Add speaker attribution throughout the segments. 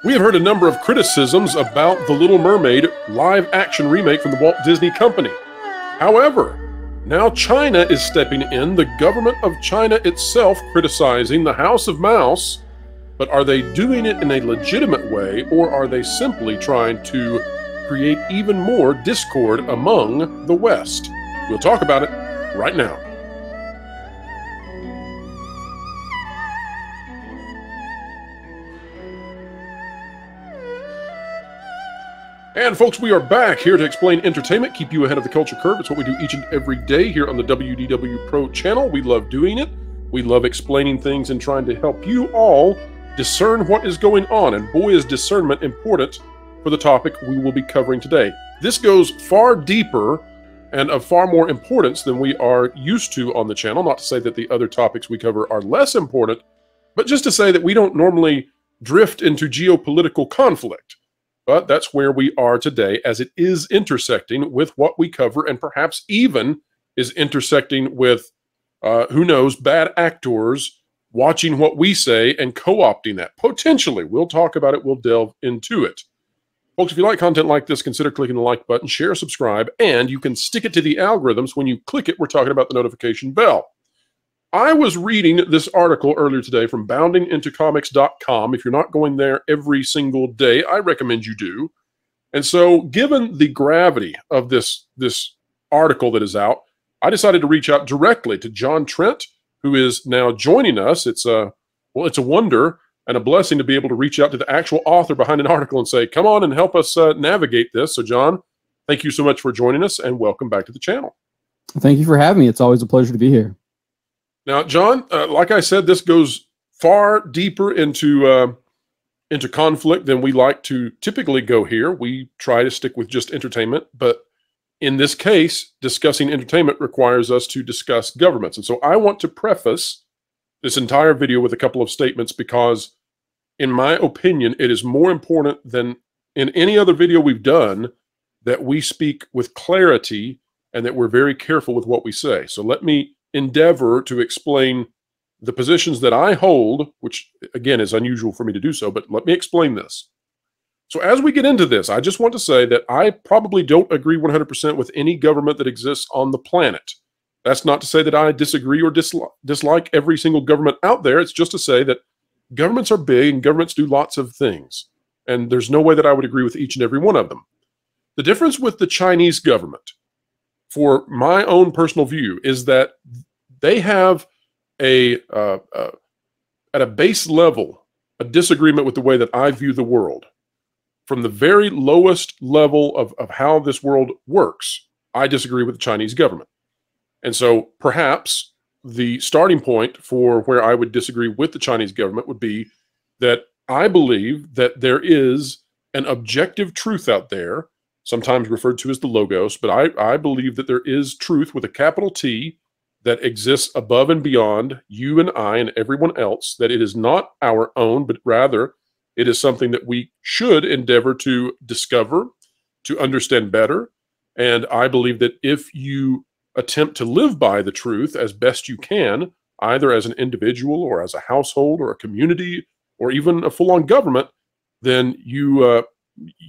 Speaker 1: We have heard a number of criticisms about the Little Mermaid live-action remake from the Walt Disney Company. However, now China is stepping in, the government of China itself criticizing the House of Mouse, but are they doing it in a legitimate way, or are they simply trying to create even more discord among the West? We'll talk about it right now. And folks, we are back here to explain entertainment, keep you ahead of the culture curve. It's what we do each and every day here on the WDW Pro channel. We love doing it. We love explaining things and trying to help you all discern what is going on. And boy, is discernment important for the topic we will be covering today. This goes far deeper and of far more importance than we are used to on the channel. Not to say that the other topics we cover are less important, but just to say that we don't normally drift into geopolitical conflict. But that's where we are today, as it is intersecting with what we cover, and perhaps even is intersecting with, who knows, bad actors watching what we say and co-opting that. Potentially. We'll talk about it. We'll delve into it. Folks, if you like content like this, consider clicking the like button, share, subscribe, and you can stick it to the algorithms. When you click it, we're talking about the notification bell. I was reading this article earlier today from boundingintocomics.com. If you're not going there every single day, I recommend you do. And so, given the gravity of this article that is out, I decided to reach out directly to John Trent, who is now joining us. It's a wonder and a blessing to be able to reach out to the actual author behind an article and say, come on and help us navigate this. So, John, thank you so much for joining us, and welcome back to the channel.
Speaker 2: Thank you for having me. It's always a pleasure to be here.
Speaker 1: Now, John, like I said, this goes far deeper into conflict than we like to typically go here. We try to stick with just entertainment, but in this case, discussing entertainment requires us to discuss governments. And so I want to preface this entire video with a couple of statements because, in my opinion, it is more important than in any other video we've done that we speak with clarity and that we're very careful with what we say. So let me endeavor to explain the positions that I hold, which again is unusual for me to do so, but let me explain this. So as we get into this, I just want to say that I probably don't agree 100% with any government that exists on the planet. That's not to say that I disagree or dislike every single government out there. It's just to say that governments are big and governments do lots of things. And there's no way that I would agree with each and every one of them. The difference with the Chinese government, for my own personal view, is that they have at a base level, a disagreement with the way that I view the world. From the very lowest level of how this world works, I disagree with the Chinese government. And so perhaps the starting point for where I would disagree with the Chinese government would be that I believe that there is an objective truth out there, sometimes referred to as the logos, but I believe that there is truth with a capital T that exists above and beyond you and I and everyone else, that it is not our own, but rather it is something that we should endeavor to discover, to understand better. And I believe that if you attempt to live by the truth as best you can, either as an individual or as a household or a community or even a full-on government, then you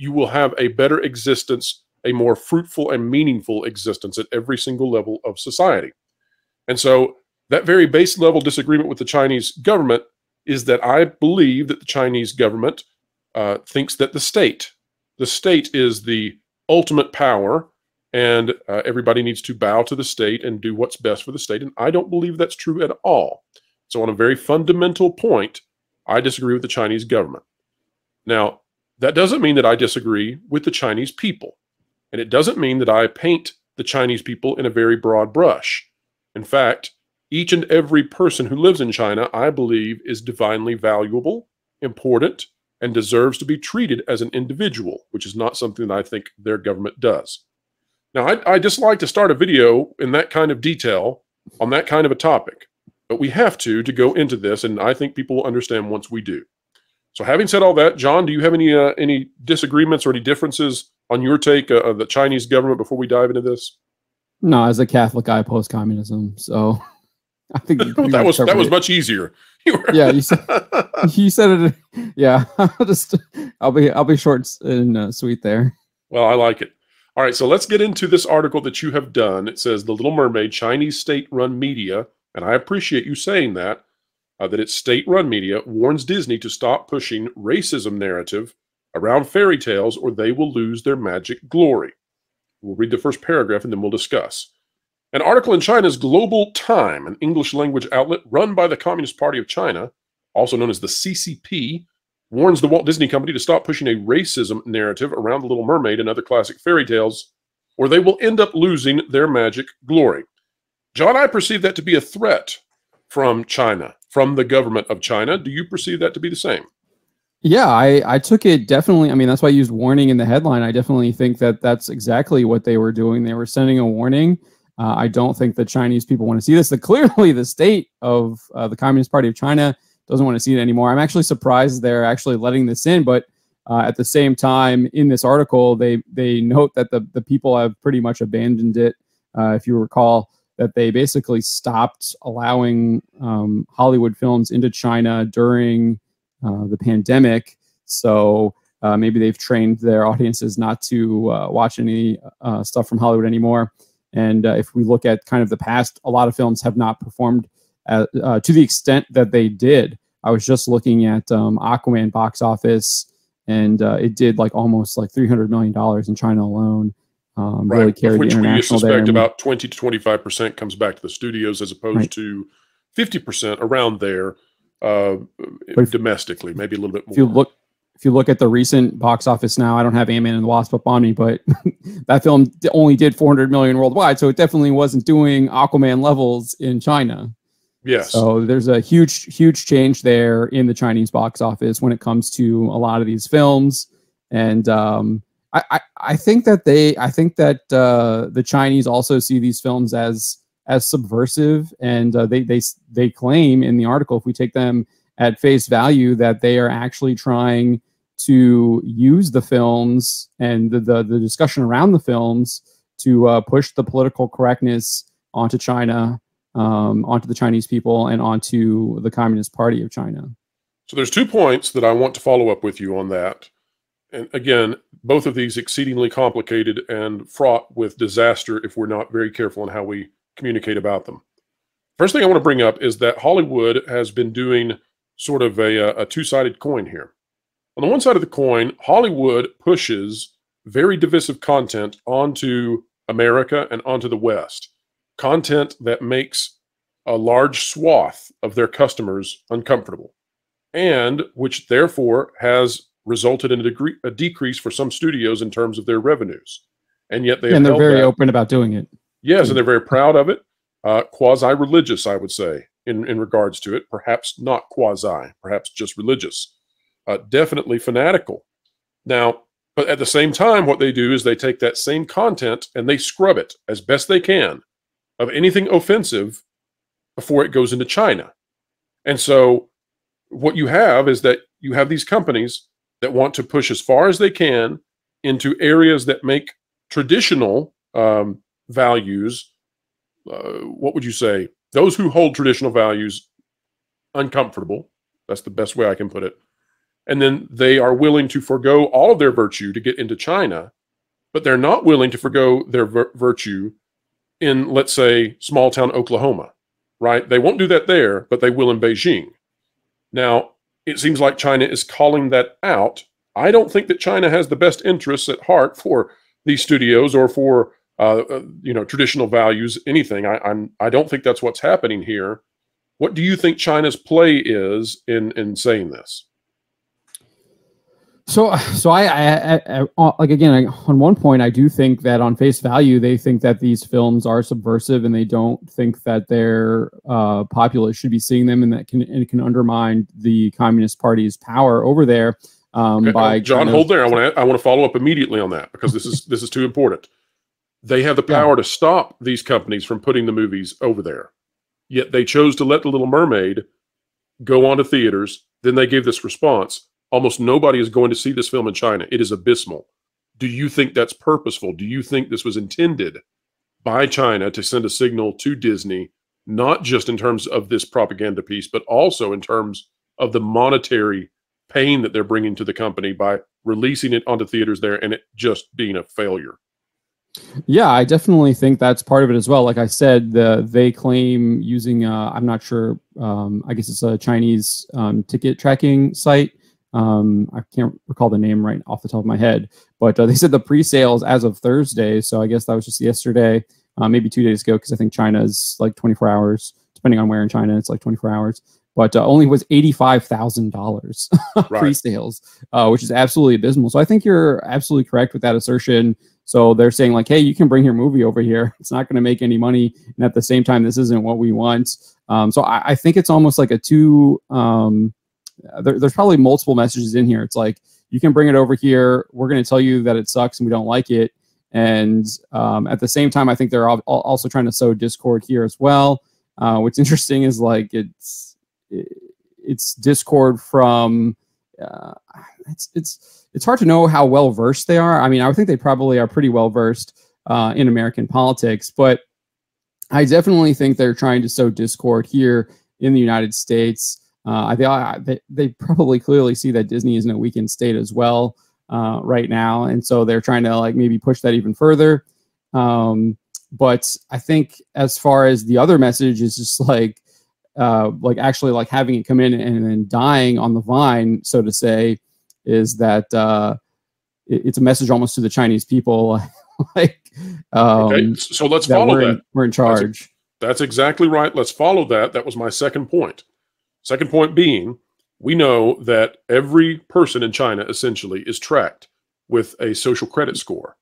Speaker 1: will have a better existence, a more fruitful and meaningful existence at every single level of society. And so that very base level disagreement with the Chinese government is that I believe that the Chinese government thinks that the state is the ultimate power, and everybody needs to bow to the state and do what's best for the state. And I don't believe that's true at all. So on a very fundamental point, I disagree with the Chinese government. Now, that doesn't mean that I disagree with the Chinese people. And it doesn't mean that I paint the Chinese people in a very broad brush. In fact, each and every person who lives in China, I believe, is divinely valuable, important, and deserves to be treated as an individual, which is not something that I think their government does. Now, I just like to start a video in that kind of detail on that kind of a topic, but we have to go into this, and I think people will understand once we do. So having said all that, John, do you have any disagreements or any differences on your take of the Chinese government before we dive into this?
Speaker 2: No, as a Catholic, I oppose communism, so I think
Speaker 1: that was much easier.
Speaker 2: Yeah, you said it. Yeah, I'll be short and sweet there.
Speaker 1: Well, I like it. All right, so let's get into this article that you have done. It says The Little Mermaid, Chinese state-run media, and I appreciate you saying that, that it's state-run media, warns Disney to stop pushing racism narrative around fairy tales or they will lose their magic glory. We'll read the first paragraph and then we'll discuss. An article in China's Global Time, an English language outlet run by the Communist Party of China, also known as the CCP, warns the Walt Disney Company to stop pushing a racism narrative around The Little Mermaid and other classic fairy tales, or they will end up losing their magic glory. John, I perceive that to be a threat from China, from the government of China. Do you perceive that to be the same?
Speaker 2: Yeah, I took it definitely. I mean, that's why I used warning in the headline. I definitely think that that's exactly what they were doing. They were sending a warning. I don't think the Chinese people want to see this. Clearly, the state of the Communist Party of China doesn't want to see it anymore. I'm actually surprised they're actually letting this in, but at the same time, in this article, they note that the people have pretty much abandoned it. If you recall, that they basically stopped allowing Hollywood films into China during the pandemic. So maybe they've trained their audiences not to watch any stuff from Hollywood anymore. And if we look at kind of the past, a lot of films have not performed to the extent that they did. I was just looking at Aquaman box office, and it did like almost like $300 million in China alone.
Speaker 1: Right.
Speaker 2: Really carried
Speaker 1: Which we suspect
Speaker 2: there.
Speaker 1: about 20 to 25% comes back to the studios as opposed to 50% around there domestically, maybe a little bit more.
Speaker 2: If you look at the recent box office now, I don't have Ant-Man and the Wasp up on me, but that film only did 400 million worldwide, so it definitely wasn't doing Aquaman levels in China.
Speaker 1: Yes.
Speaker 2: So there's a huge change there in the Chinese box office when it comes to a lot of these films, and I think that the Chinese also see these films as subversive, and they claim in the article, if we take them at face value, that they are actually trying to use the films and the discussion around the films to push the political correctness onto China, onto the Chinese people, and onto the Communist Party of China.
Speaker 1: So there's 2 points that I want to follow up with you on that. And again, both of these exceedingly complicated and fraught with disaster if we're not very careful in how we communicate about them. First thing I want to bring up is that Hollywood has been doing sort of a two-sided coin here. On the one side of the coin, Hollywood pushes very divisive content onto America and onto the West. Content that makes a large swath of their customers uncomfortable, and which therefore has resulted in a decrease for some studios in terms of their revenues. And yet they're
Speaker 2: very open about doing it.
Speaker 1: Yes, and they're very proud of it. Quasi-religious, I would say, in regards to it. Perhaps not quasi, perhaps just religious. Definitely fanatical. Now, but at the same time, what they do is they take that same content and they scrub it as best they can of anything offensive before it goes into China. And so what you have is that you have these companies that want to push as far as they can into areas that make traditional values, what would you say? Those who hold traditional values uncomfortable. That's the best way I can put it. And then they are willing to forego all of their virtue to get into China, but they're not willing to forego their virtue in, let's say, small town Oklahoma, right? They won't do that there, but they will in Beijing. Now, it seems like China is calling that out. I don't think that China has the best interests at heart for these studios or for traditional values, anything. I don't think that's what's happening here. What do you think China's play is in saying this?
Speaker 2: So I like, again, on one point, I do think that on face value, they think that these films are subversive, and they don't think that their populace should be seeing them, and that can undermine the Communist Party's power over there.
Speaker 1: Okay. John, hold there. I want to follow up immediately on that, because this is too important. They have the power to stop these companies from putting the movies over there. Yet they chose to let The Little Mermaid go on to theaters. Then they gave this response. Almost nobody is going to see this film in China. It is abysmal. Do you think that's purposeful? Do you think this was intended by China to send a signal to Disney not just in terms of this propaganda piece, but also in terms of the monetary pain that they're bringing to the company by releasing it onto theaters there and it just being a failure.
Speaker 2: Yeah, I definitely think that's part of it as well. Like I said, they claim using, I'm not sure, I guess it's a Chinese ticket tracking site. I can't recall the name right off the top of my head, but they said the pre-sales as of Thursday. So I guess that was just yesterday, maybe 2 days ago, because I think China is like 24 hours, depending on where in China, it's like 24 hours. But only was $85,000 pre-sales, which is absolutely abysmal. So I think you're absolutely correct with that assertion. So they're saying like, hey, you can bring your movie over here. It's not going to make any money. And at the same time, this isn't what we want. So I think it's almost like a there's probably multiple messages in here. It's like, you can bring it over here. We're going to tell you that it sucks and we don't like it. And at the same time, I think they're also trying to sow discord here as well. What's interesting is like it's discord from it's hard to know how well versed they are. I mean, I would think they probably are pretty well versed in American politics, but I definitely think they're trying to sow discord here in the United States. They probably clearly see that Disney is in a weakened state as well right now, and so they're trying to like maybe push that even further. But I think as far as the other message is just like actually like having it come in and then dying on the vine, so to say, is that it's a message almost to the Chinese people, like
Speaker 1: okay, so let's follow that.
Speaker 2: We're in charge.
Speaker 1: That's exactly right. Let's follow that. That was my second point. Second point being, we know that every person in China essentially is tracked with a social credit score.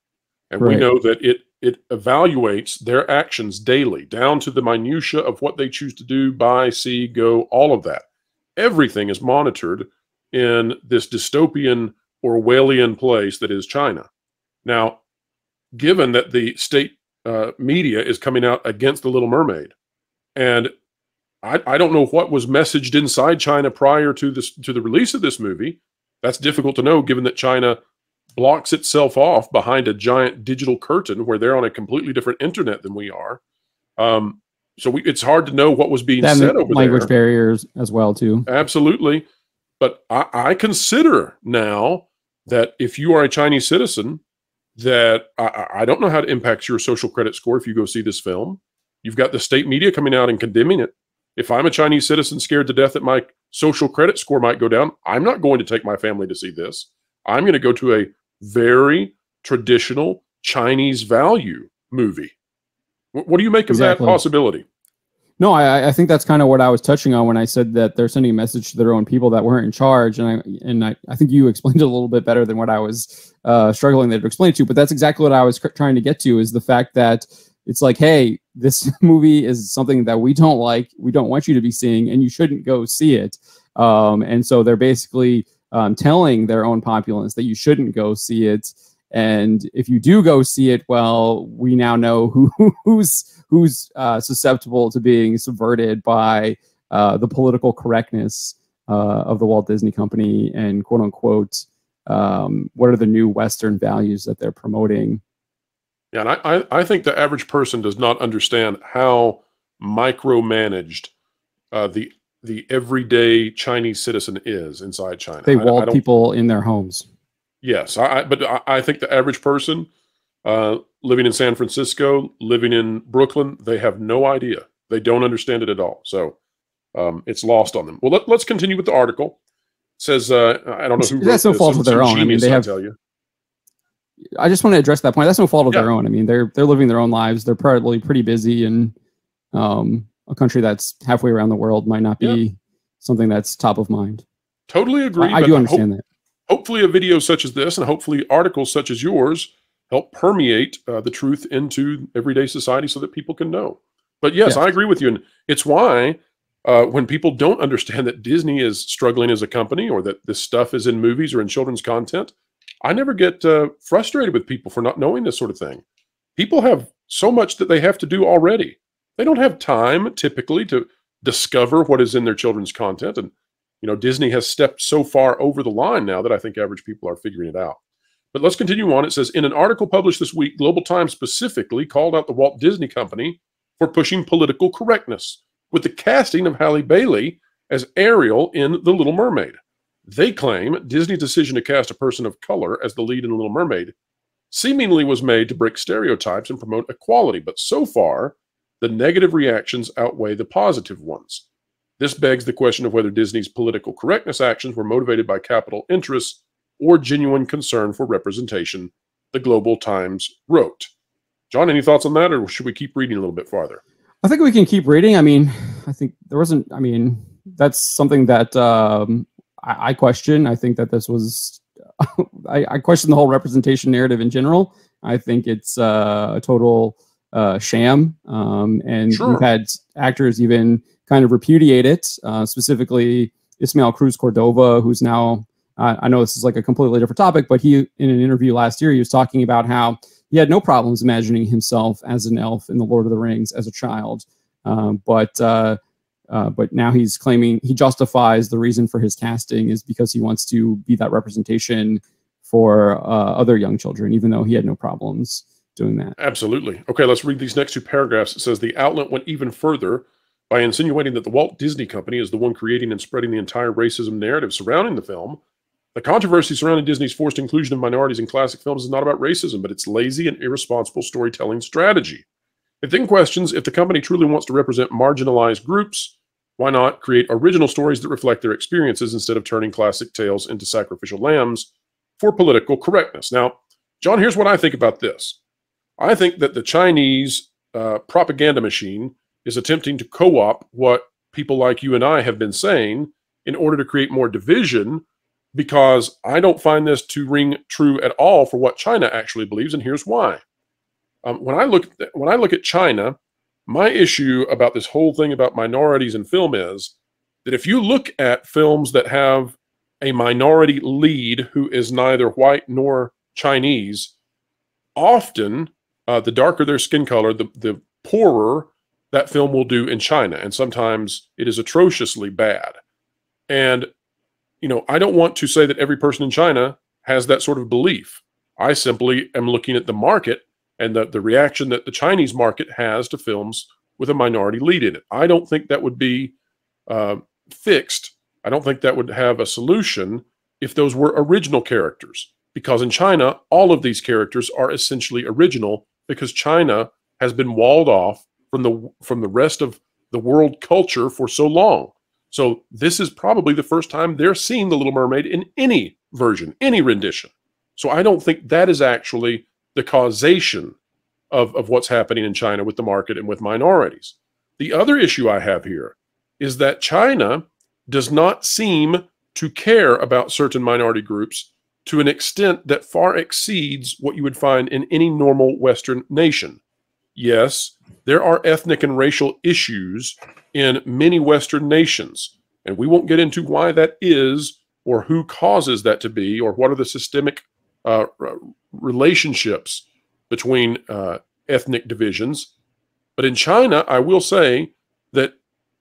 Speaker 1: And we know that it evaluates their actions daily, down to the minutia of what they choose to do, buy, see, go, all of that. Everything is monitored in this dystopian Orwellian place that is China. Now, given that the state media is coming out against The Little Mermaid, and I don't know what was messaged inside China prior to the release of this movie. That's difficult to know, given that China blocks itself off behind a giant digital curtain where they're on a completely different internet than we are. So it's hard to know what was being said over there.
Speaker 2: Language barriers as well, too.
Speaker 1: Absolutely. But I consider now that if you are a Chinese citizen, that I don't know how it impacts your social credit score if you go see this film. You've got the state media coming out and condemning it. If I'm a Chinese citizen scared to death that my social credit score might go down, I'm not going to take my family to see this. I'm going to go to a very traditional Chinese value movie. What do you make of that possibility?
Speaker 2: No, I think that's kind of what I was touching on when I said that they're sending a message to their own people that weren't in charge. And I think you explained it a little bit better than what I was struggling there to explain it to. But that's exactly what I was trying to get to, is the fact that it's like, hey, this movie is something that we don't like. We don't want you to be seeing, and you shouldn't go see it. And so they're basically telling their own populace that you shouldn't go see it. And if you do go see it, well, we now know who's susceptible to being subverted by the political correctness of the Walt Disney Company and quote unquote, what are the new Western values that they're promoting.
Speaker 1: Yeah, and I think the average person does not understand how micromanaged the everyday Chinese citizen is inside China.
Speaker 2: They walled people in their homes.
Speaker 1: Yes, but I think the average person living in San Francisco, living in Brooklyn, they have no idea. They don't understand it at all. So it's lost on them. Well, let's continue with the article. It says, I don't know who wrote
Speaker 2: that's no fault of their own. I mean, they have. I just want to address that point. That's no fault of their own. I mean, they're living their own lives. They're probably pretty busy, and a country that's halfway around the world might not be something that's top of mind.
Speaker 1: Totally agree.
Speaker 2: I do understand that.
Speaker 1: Hopefully a video such as this and hopefully articles such as yours help permeate the truth into everyday society so that people can know. But yes, I agree with you. And it's why when people don't understand that Disney is struggling as a company, or that this stuff is in movies or in children's content, I never get frustrated with people for not knowing this sort of thing. People have so much that they have to do already. They don't have time typically to discover what is in their children's content. And, you know, Disney has stepped so far over the line now that I think average people are figuring it out. But let's continue on. It says, in an article published this week, Global Times specifically called out the Walt Disney Company for pushing political correctness, with the casting of Halle Bailey as Ariel in The Little Mermaid. They claim Disney's decision to cast a person of color as the lead in The Little Mermaid seemingly was made to break stereotypes and promote equality, but so far, the negative reactions outweigh the positive ones. This begs the question of whether Disney's political correctness actions were motivated by capital interests or genuine concern for representation, the Global Times wrote. John, any thoughts on that, or should we keep reading a little bit farther?
Speaker 2: I think we can keep reading. I mean, I think there wasn't, I mean, that's something that I question. I think that this was, I question the whole representation narrative in general. I think it's a total sham. And
Speaker 1: Sure.
Speaker 2: we've had actors even kind of repudiate it, specifically Ismael Cruz Cordova, who's now, I know this is like a completely different topic, but he, in an interview last year, he was talking about how he had no problems imagining himself as an elf in The Lord of the Rings as a child. But now he's claiming, he justifies the reason for his casting is because he wants to be that representation for other young children, even though he had no problems doing that.
Speaker 1: Absolutely. Okay, let's read these next two paragraphs. It says the outlet went even further by insinuating that the Walt Disney Company is the one creating and spreading the entire racism narrative surrounding the film. The controversy surrounding Disney's forced inclusion of minorities in classic films is not about racism, but its lazy and irresponsible storytelling strategy. It then questions if the company truly wants to represent marginalized groups, why not create original stories that reflect their experiences instead of turning classic tales into sacrificial lambs for political correctness? Now, John, here's what I think about this. I think that the Chinese propaganda machine is attempting to co-opt what people like you and I have been saying in order to create more division, because I don't find this to ring true at all for what China actually believes, and here's why. When I look at China, my issue about this whole thing about minorities in film is that if you look at films that have a minority lead who is neither white nor Chinese, often the darker their skin color, the poorer that film will do in China, and sometimes it is atrociously bad. And you know, I don't want to say that every person in China has that sort of belief. I simply am looking at the market and the reaction that the Chinese market has to films with a minority lead in it. I don't think that would be fixed. I don't think that would have a solution if those were original characters. Because in China, all of these characters are essentially original because China has been walled off from the rest of the world culture for so long. So this is probably the first time they're seeing The Little Mermaid in any version, any rendition. So I don't think that is actually the causation of what's happening in China with the market and with minorities. The other issue I have here is that China does not seem to care about certain minority groups to an extent that far exceeds what you would find in any normal Western nation. Yes, there are ethnic and racial issues in many Western nations, and we won't get into why that is or who causes that to be or what are the systemic relationships between ethnic divisions. But in China, I will say that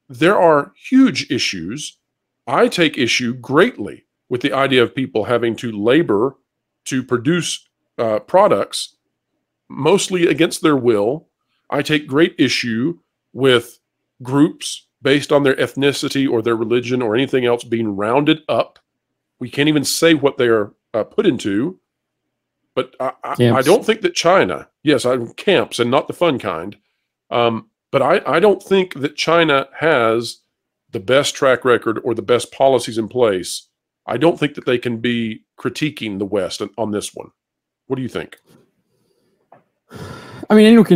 Speaker 1: there are huge issues. I take issue greatly with the idea of people having to labor to produce products mostly against their will. I take great issue with groups based on their ethnicity or their religion or anything else being rounded up. We can't even say what they are put into. But I don't think that China, yes, camps and not the fun kind, but I don't think that China has the best track record or the best policies in place. I don't think that they can be critiquing the West on this one. What do you think?
Speaker 2: I mean, anyone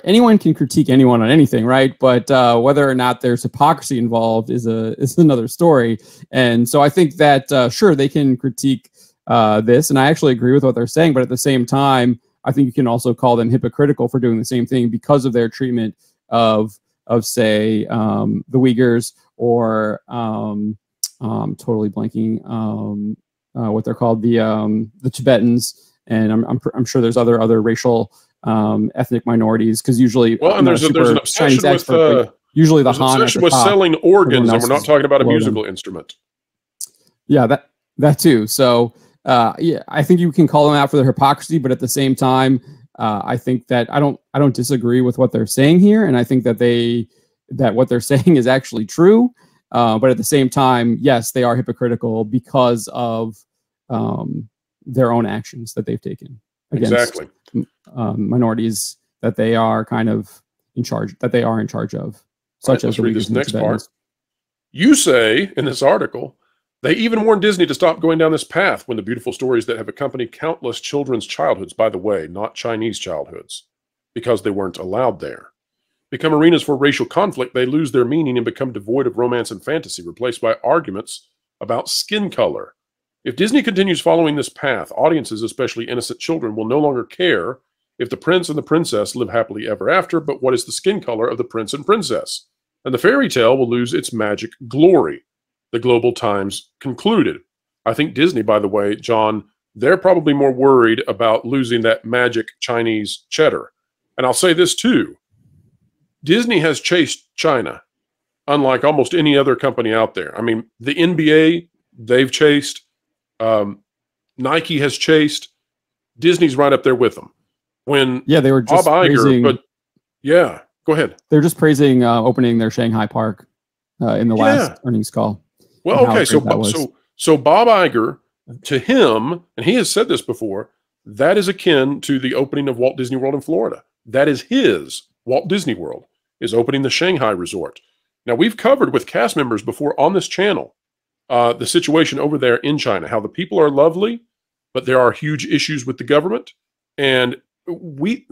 Speaker 2: anyone can critique anyone on anything, right? But whether or not there's hypocrisy involved is another story. And so I think that sure, they can critique this, and I actually agree with what they're saying. But at the same time, I think you can also call them hypocritical for doing the same thing because of their treatment of say the Uyghurs or totally blanking what they're called, the Tibetans. And I'm sure there's other racial ethnic minorities, because usually
Speaker 1: and there's an obsession with
Speaker 2: usually the Han
Speaker 1: obsession with selling organs, and we're not talking about a musical instrument.
Speaker 2: Yeah, that too. So yeah, I think you can call them out for their hypocrisy, but at the same time, I think that I don't disagree with what they're saying here, and I think that what they're saying is actually true. But at the same time, yes, they are hypocritical because of their own actions that they've taken against minorities that they are kind of in charge of, such as the
Speaker 1: Uyghurs and Tibetans. You say in this article, they even warned Disney to stop going down this path when the beautiful stories that have accompanied countless children's childhoods, by the way, not Chinese childhoods, because they weren't allowed there, become arenas for racial conflict. They lose their meaning and become devoid of romance and fantasy, replaced by arguments about skin color. If Disney continues following this path, audiences, especially innocent children, will no longer care if the prince and the princess live happily ever after, but what is the skin color of the prince and princess? And the fairy tale will lose its magic glory, the Global Times concluded. I think Disney, by the way, John, they're probably more worried about losing that magic Chinese cheddar. And I'll say this too. Disney has chased China, unlike almost any other company out there. I mean, the NBA, they've chased. Nike has chased. Disney's right up there with them.
Speaker 2: They were just
Speaker 1: Bob Iger, go ahead.
Speaker 2: They're just praising opening their Shanghai park in the last earnings call.
Speaker 1: Well, okay, so Bob Iger, to him, and he has said this before, that is akin to the opening of Walt Disney World in Florida. That is his Walt Disney World is opening the Shanghai resort. Now, we've covered with cast members before on this channel the situation over there in China, how the people are lovely, but there are huge issues with the government. And we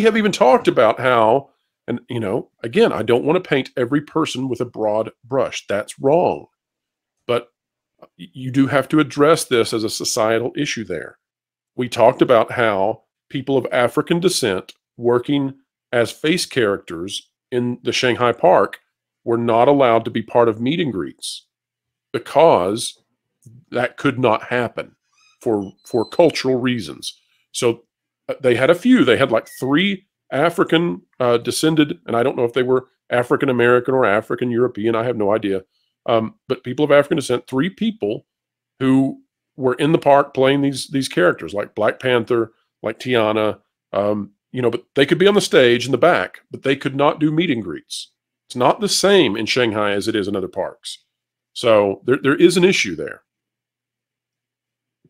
Speaker 1: have even talked about how, and again, I don't want to paint every person with a broad brush. That's wrong. But you do have to address this as a societal issue there. We talked about how people of African descent working as face characters in the Shanghai park were not allowed to be part of meet and greets because that could not happen for cultural reasons. So they had a few. They had like 3 African descended, and I don't know if they were African American or African European. I have no idea. But people of African descent, 3 people who were in the park playing these characters, like Black Panther, like Tiana, but they could be on the stage in the back, but they could not do meet and greets. It's not the same in Shanghai as it is in other parks. So there is an issue there.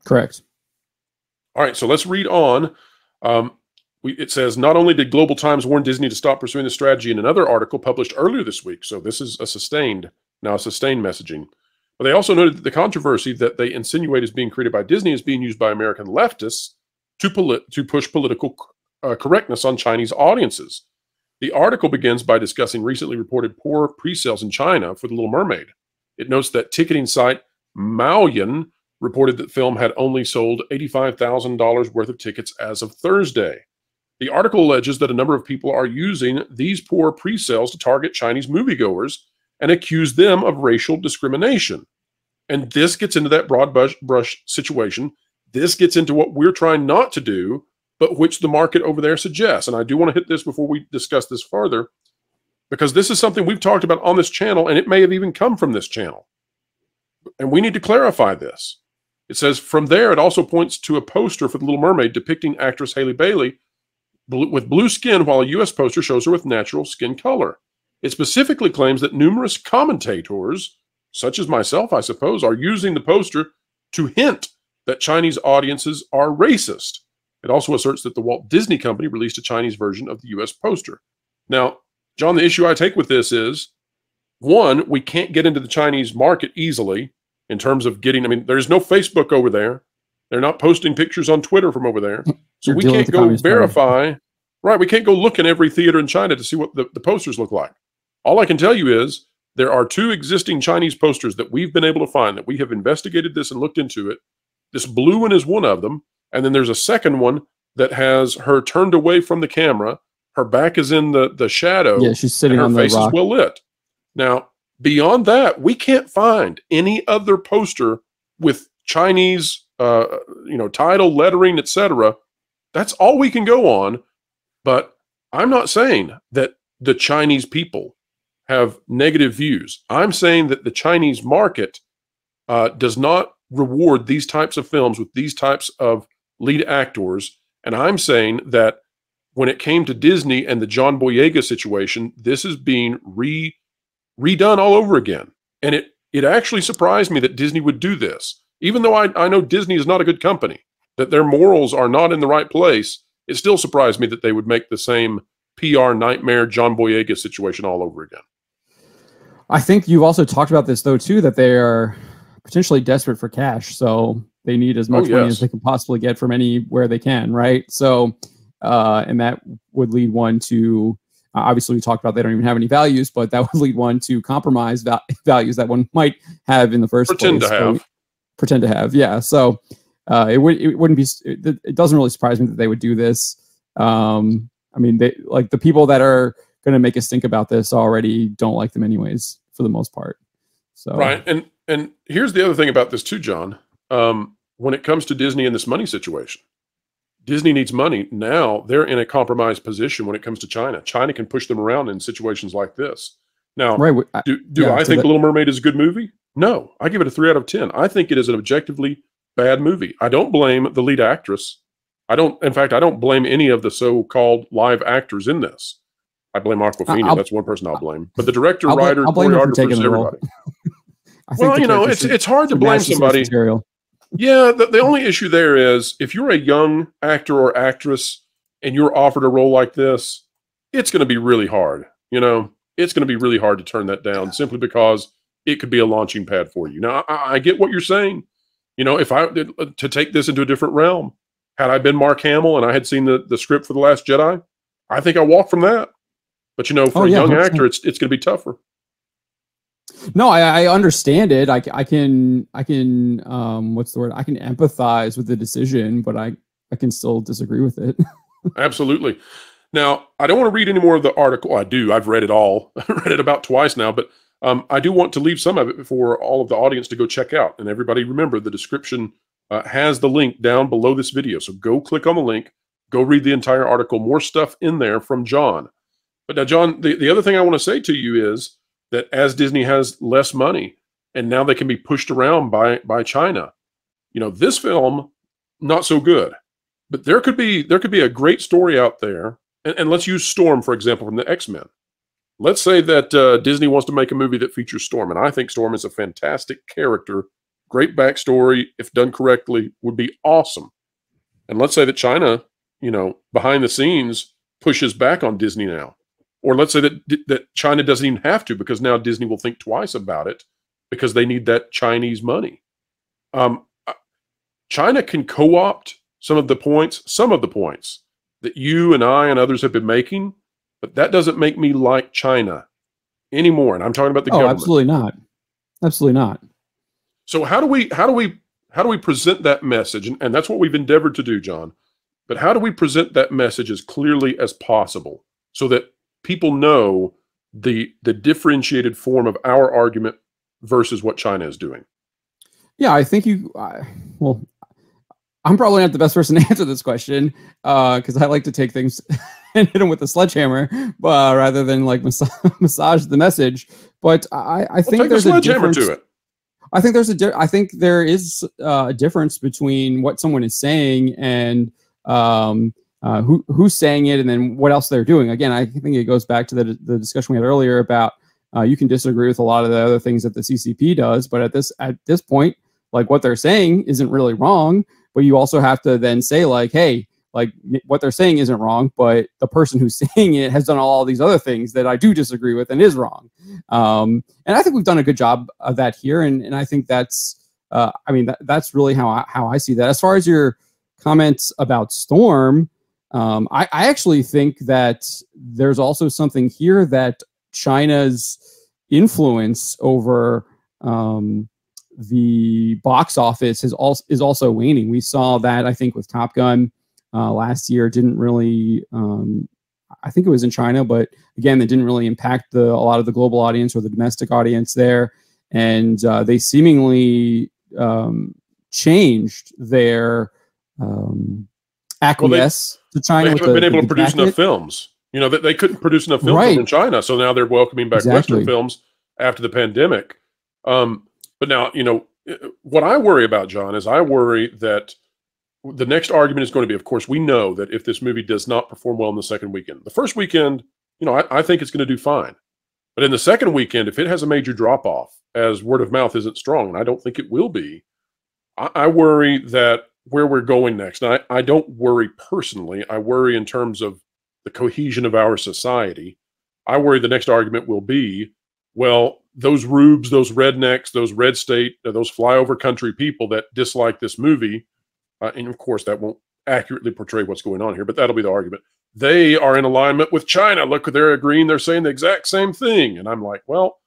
Speaker 2: Correct.
Speaker 1: All right, so let's read on. It says, not only did Global Times warn Disney to stop pursuing the strategy in another article published earlier this week, so this is sustained messaging, but they also noted that the controversy that they insinuate is being created by Disney is being used by American leftists to push political correctness on Chinese audiences. The article begins by discussing recently reported poor pre-sales in China for The Little Mermaid. It notes that ticketing site Maoyan reported that the film had only sold $85,000 worth of tickets as of Thursday. The article alleges that a number of people are using these poor pre-sales to target Chinese moviegoers and accuse them of racial discrimination. And this gets into that broad brush situation. This gets into what we're trying not to do, but which the market over there suggests. And I do want to hit this before we discuss this further, because this is something we've talked about on this channel, and it may have even come from this channel. And we need to clarify this. It says, from there, it also points to a poster for The Little Mermaid depicting actress Halle Bailey with blue skin, while a U.S. poster shows her with natural skin color. It specifically claims that numerous commentators, such as myself, I suppose, are using the poster to hint that Chinese audiences are racist. It also asserts that the Walt Disney Company released a Chinese version of the U.S. poster. Now, John, the issue I take with this is, one, we can't get into the Chinese market easily in terms of there's no Facebook over there. They're not posting pictures on Twitter from over there. So we can't go verify. Right, we can't go look in every theater in China to see what the posters look like. All I can tell you is there are 2 existing Chinese posters that we've been able to find, that we have investigated this and looked into it. This blue one is one of them. And then there's a second one that has her turned away from the camera. Her back is in the shadow.
Speaker 2: Yeah, she's sitting on the rock.
Speaker 1: Her face is well lit. Now, beyond that, we can't find any other poster with Chinese, title, lettering, etc. That's all we can go on. But I'm not saying that the Chinese people have negative views. I'm saying that the Chinese market does not reward these types of films with these types of lead actors. And I'm saying that when it came to Disney and the John Boyega situation, this is being redone all over again. And it actually surprised me that Disney would do this. Even though I know Disney is not a good company, that their morals are not in the right place, it still surprised me that they would make the same PR nightmare John Boyega situation all over again.
Speaker 2: I think you've also talked about this, though, too, that they are potentially desperate for cash. So they need as much money as they can possibly get from anywhere they can, right? So, and that would lead one to, obviously we talked about they don't even have any values, but that would lead one to compromise values that one might have in the first place. Pretend to have, yeah. So it wouldn't be, it doesn't really surprise me that they would do this. I mean, they, like, the people that are going to make us think about this already don't like them anyways, for the most part. So
Speaker 1: right, and here's the other thing about this too, John. When it comes to Disney and this money situation, Disney needs money. Now they're in a compromised position when it comes to China. China can push them around in situations like this. Now, right, I think Little Mermaid is a good movie? No, I give it a 3 out of 10. I think it is an objectively bad movie. I don't blame the lead actress. In fact, I don't blame any of the so-called live actors in this. I blame Awkwafina. That's one person I'll blame. But the director, writer, choreographers, everybody. Well, you know, it's hard to blame somebody. Yeah, the only issue there is if you're a young actor or actress and you're offered a role like this, it's going to be really hard. You know, it's going to be really hard to turn that down simply because it could be a launching pad for you. Now, I get what you're saying. You know, if I did to take this into a different realm, had I been Mark Hamill and I had seen the script for The Last Jedi, I think I walk from that. But, you know, for a young actor, it's going to be tougher.
Speaker 2: No, I understand it. I can what's the word? I can empathize with the decision, but I can still disagree with it.
Speaker 1: Absolutely. Now, I don't want to read any more of the article. I do. I've read it all. I read it about twice now, but I do want to leave some of it for all of the audience to go check out. And everybody, remember, the description has the link down below this video. So go click on the link, go read the entire article. More stuff in there from John. But now, John, the other thing I want to say to you is that as Disney has less money and now they can be pushed around by China, you know, this film, not so good. But there could be a great story out there. And let's use Storm, for example, from the X-Men. Let's say that Disney wants to make a movie that features Storm. And I think Storm is a fantastic character. Great backstory, if done correctly, would be awesome. And let's say that China, you know, behind the scenes pushes back on Disney now. Or let's say that China doesn't even have to, because now Disney will think twice about it because they need that Chinese money. China can co-opt some of the points that you and I and others have been making, but that doesn't make me like China anymore. And I'm talking about the government.
Speaker 2: Absolutely not. Absolutely not.
Speaker 1: So how do we present that message? And that's what we've endeavored to do, John. But how do we present that message as clearly as possible so that people know the differentiated form of our argument versus what China is doing?
Speaker 2: Yeah, I think well, I'm probably not the best person to answer this question because I like to take things and hit them with a sledgehammer rather than like massage the message. But I think there's a difference to it. I think there is a difference between what someone is saying and who's saying it, and then what else they're doing. Again, I think it goes back to the discussion we had earlier about you can disagree with a lot of the other things that the CCP does, but at this point, like, what they're saying isn't really wrong. But you also have to then say, like, hey, like, what they're saying isn't wrong, but the person who's saying it has done all these other things that I do disagree with and is wrong. And I think we've done a good job of that here, and I think that's that's really how I see that. As far as your comments about Storm, I actually think that there's also something here that China's influence over the box office is also waning. We saw that, I think, with Top Gun last year. Didn't really, I think it was in China, but again, it didn't really impact a lot of the global audience or the domestic audience there. And they seemingly changed their acquiesce to China.
Speaker 1: They haven't been able to produce enough films. You know, that they couldn't produce enough films in China, so now they're welcoming back Western films after the pandemic. But now, you know, what I worry about, John, is I worry that the next argument is going to be, of course, we know that if this movie does not perform well in the second weekend, the first weekend, I think it's going to do fine. But in the second weekend, if it has a major drop off, as word of mouth isn't strong, and I don't think it will be, I worry that where we're going next. And I don't worry personally. I worry in terms of the cohesion of our society. I worry the next argument will be, well, those rubes, those rednecks, those red state, those flyover country people that dislike this movie, and of course that won't accurately portray what's going on here, but that'll be the argument. They are in alignment with China. Look, they're agreeing. They're saying the exact same thing. And I'm like, well,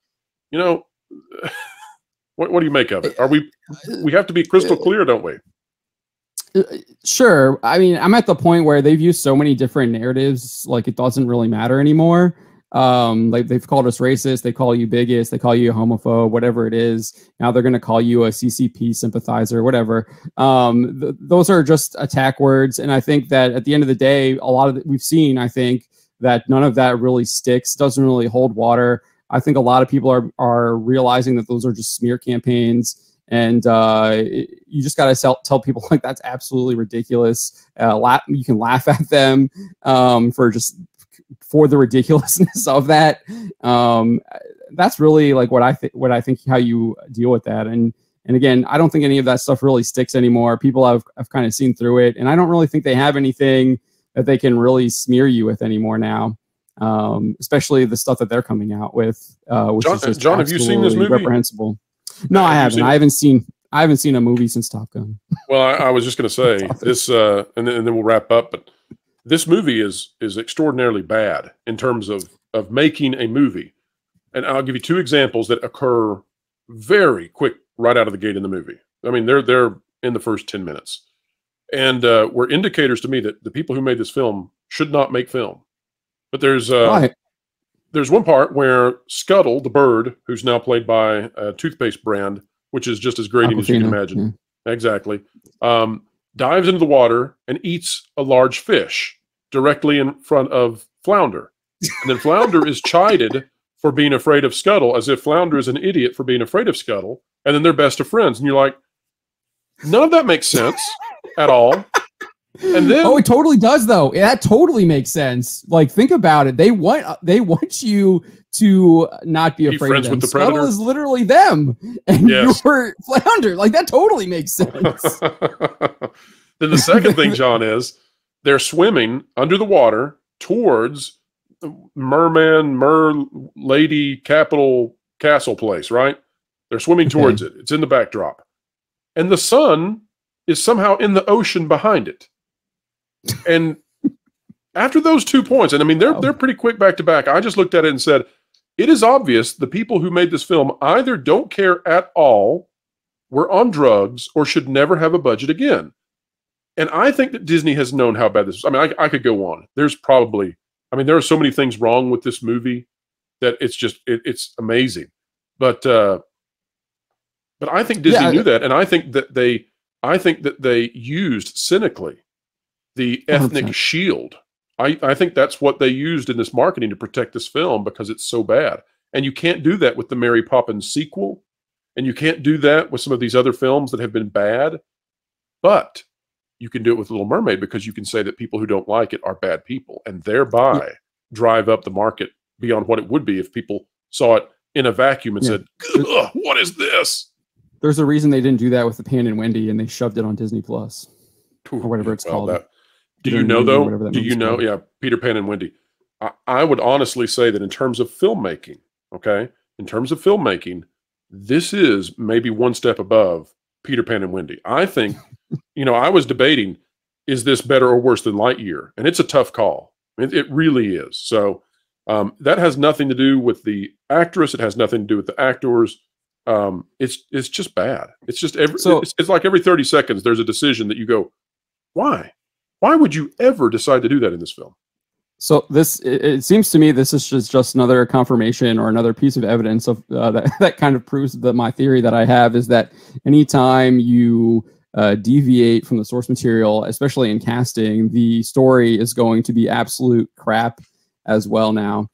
Speaker 1: what do you make of it? We have to be crystal clear, don't we?
Speaker 2: Sure. I mean, I'm at the point where they've used so many different narratives, like it doesn't really matter anymore. Like they've called us racist, they call you bigot, they call you a homophobe, whatever it is. Now they're going to call you a CCP sympathizer, whatever. Those are just attack words. And I think that at the end of the day, a lot of we've seen, I think that none of that really sticks, doesn't really hold water. I think a lot of people are realizing that those are just smear campaigns. And you just got to tell people like that's absolutely ridiculous. You can laugh at them for the ridiculousness of that. That's really like what I think how you deal with that. And again, I don't think any of that stuff really sticks anymore. People have kind of seen through it, and I don't really think they have anything that they can really smear you with anymore now. Especially the stuff that they're coming out with, which is just
Speaker 1: John, have you seen this movie?
Speaker 2: Reprehensible. No, I haven't. I haven't seen a movie since Top Gun.
Speaker 1: Well, I was just going to say this, and then we'll wrap up. But this movie is extraordinarily bad in terms of making a movie. And I'll give you two examples that occur very quick right out of the gate in the movie. I mean, they're in the first 10 minutes, and were indicators to me that the people who made this film should not make film. But there's one part where Scuttle, the bird, who's now played by a toothpaste brand, which is just as grating as you can imagine, exactly, dives into the water and eats a large fish directly in front of Flounder. And then Flounder is chided for being afraid of Scuttle, as if Flounder is an idiot for being afraid of Scuttle. And then they're best of friends. And you're like, none of that makes sense at all. And then,
Speaker 2: it totally does, though. That totally makes sense. Like, think about it. They want you to not be afraid of them.
Speaker 1: With the Predator.
Speaker 2: Scuttle is literally them, and you're Flounder. Like, that totally makes sense.
Speaker 1: Then the second thing, John, is they're swimming under the water towards Lady Capital Castle place, right? They're swimming towards it. It's in the backdrop, and the sun is somehow in the ocean behind it. And after those 2 points, and I mean, they're pretty quick back to back. I just looked at it and said, it is obvious the people who made this film either don't care at all, were on drugs, or should never have a budget again. And I think that Disney has known how bad this is. I mean, I could go on. There are so many things wrong with this movie that it's just, it's amazing. But I think Disney knew that. And I think that they used cynically the ethnic 100%. Shield. I think that's what they used in this marketing to protect this film because it's so bad. And you can't do that with the Mary Poppins sequel. And you can't do that with some of these other films that have been bad. But you can do it with Little Mermaid because you can say that people who don't like it are bad people and thereby drive up the market beyond what it would be if people saw it in a vacuum and said, what is this?
Speaker 2: There's a reason they didn't do that with the Pan and Wendy and they shoved it on Disney Plus or whatever it's called.
Speaker 1: Do you know, though? Do you know? Yeah, Peter Pan and Wendy. I would honestly say that in terms of filmmaking, this is maybe one step above Peter Pan and Wendy. I think, I was debating, is this better or worse than Lightyear? And it's a tough call. It really is. So that has nothing to do with the actress. It has nothing to do with the actors. It's just bad. It's just it's like every 30 seconds there's a decision that you go, why? Why would you ever decide to do that in this film?
Speaker 2: So it seems to me this is just another confirmation or another piece of evidence of that kind of proves that my theory that I have is that anytime you deviate from the source material, especially in casting, the story is going to be absolute crap as well now.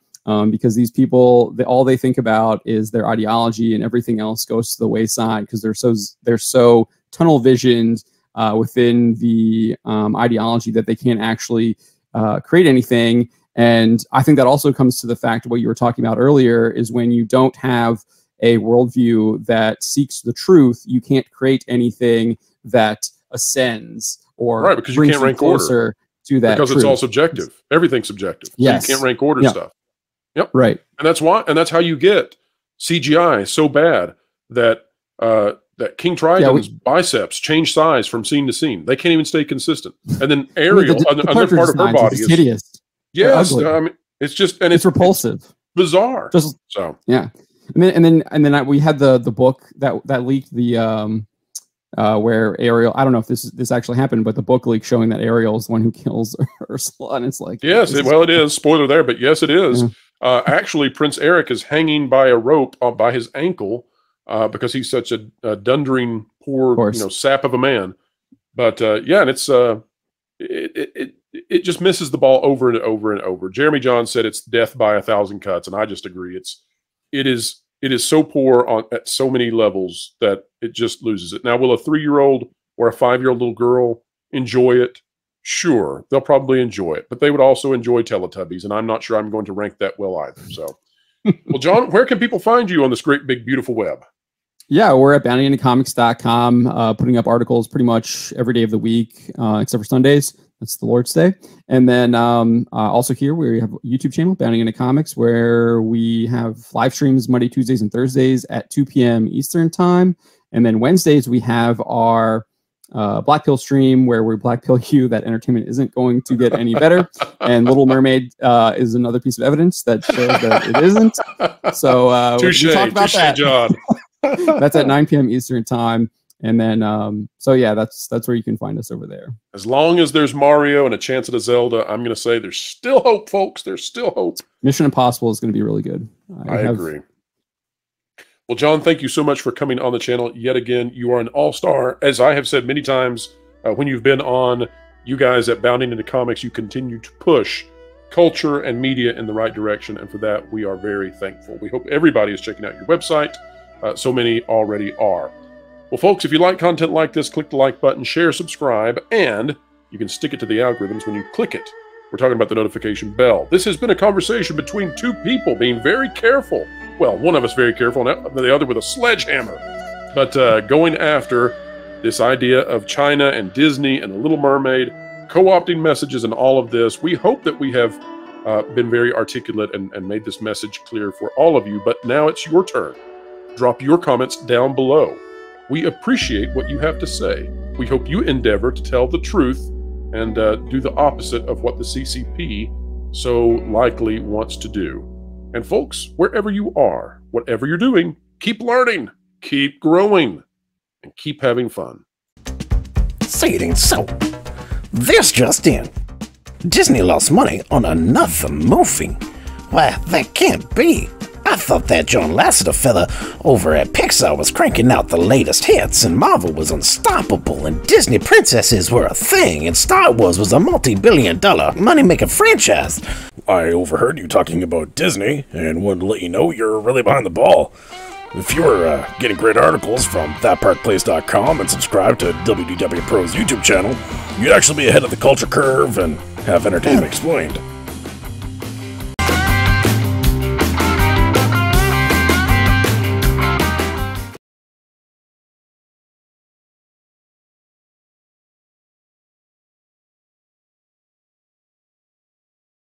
Speaker 2: Because these people, all they think about is their ideology, and everything else goes to the wayside because they're so tunnel visioned within the ideology that they can't actually create anything. And I think that also comes to the fact of what you were talking about earlier is when you don't have a worldview that seeks the truth, you can't create anything that ascends or
Speaker 1: because you can't rank order
Speaker 2: to that
Speaker 1: because
Speaker 2: truth.
Speaker 1: It's all subjective. Everything's subjective.
Speaker 2: Yes.
Speaker 1: So you can't rank order stuff. Yep.
Speaker 2: Right.
Speaker 1: And that's why, and that's how you get CGI so bad that that King Triton's biceps change size from scene to scene. They can't even stay consistent. And then Ariel, another part of her body is
Speaker 2: hideous.
Speaker 1: Yes, I mean, it's just, and it's
Speaker 2: repulsive,
Speaker 1: it's bizarre.
Speaker 2: Just
Speaker 1: so
Speaker 2: yeah, and then we had the book that leaked the where Ariel. I don't know if this actually happened, but the book leak showing that Ariel is the one who kills Ursula, and it's like
Speaker 1: yes, it is spoiler there, but yes, it is. Yeah. Actually, Prince Eric is hanging by a rope by his ankle because he's such a dundering poor sap of a man. But yeah, and it's it just misses the ball over and over and over. Jeremy John said it's death by 1,000 cuts, and I just agree. It is so poor at so many levels that it just loses it. Now, will a 3-year-old or a 5-year-old little girl enjoy it? Sure, they'll probably enjoy it, but they would also enjoy Teletubbies, and I'm not sure I'm going to rank that well either. So, well, John, where can people find you on this great, big, beautiful web?
Speaker 2: Yeah, we're at bountyintocomics.com, putting up articles pretty much every day of the week, except for Sundays. That's the Lord's Day. And then also here we have a YouTube channel, Bounty Into Comics, where we have live streams Monday, Tuesdays, and Thursdays at 2 p.m. Eastern Time. And then Wednesdays we have our Black Pill stream where we Black Pill you that entertainment isn't going to get any better. And Little Mermaid is another piece of evidence that shows that it isn't. So we talk about that.
Speaker 1: John.
Speaker 2: That's at 9 p.m. Eastern Time. And then, so yeah, that's where you can find us over there.
Speaker 1: As long as there's Mario and a chance at a Zelda, I'm going to say there's still hope, folks. There's still hope.
Speaker 2: Mission Impossible is going to be really good.
Speaker 1: I agree. Well, John, thank you so much for coming on the channel yet again. You are an all-star. As I have said many times when you've been on, you guys at Bounding Into Comics, you continue to push culture and media in the right direction. And for that, we are very thankful. We hope everybody is checking out your website. So many already are. Well, folks, if you like content like this, click the like button, share, subscribe, and you can stick it to the algorithms when you click it. We're talking about the notification bell. This has been a conversation between two people being very careful. Well, one of us very careful, and the other with a sledgehammer. But going after this idea of China and Disney and the Little Mermaid, co-opting messages and all of this. We hope that we have been very articulate and made this message clear for all of you. But now it's your turn. Drop your comments down below. We appreciate what you have to say. We hope you endeavor to tell the truth and do the opposite of what the CCP so likely wants to do. And folks, wherever you are, whatever you're doing, keep learning, keep growing, and keep having fun.
Speaker 3: Say it ain't so. This just in. Disney lost money on another movie. Why, that can't be. I thought that John Lasseter fella over at Pixar was cranking out the latest hits, and Marvel was unstoppable, and Disney princesses were a thing, and Star Wars was a multi-billion-dollar money-making franchise.
Speaker 4: I overheard you talking about Disney, and wanted to let you know you're really behind the ball. If you were getting great articles from thatparkplace.com and subscribe to WDW Pro's YouTube channel, you'd actually be ahead of the culture curve and have entertainment explained.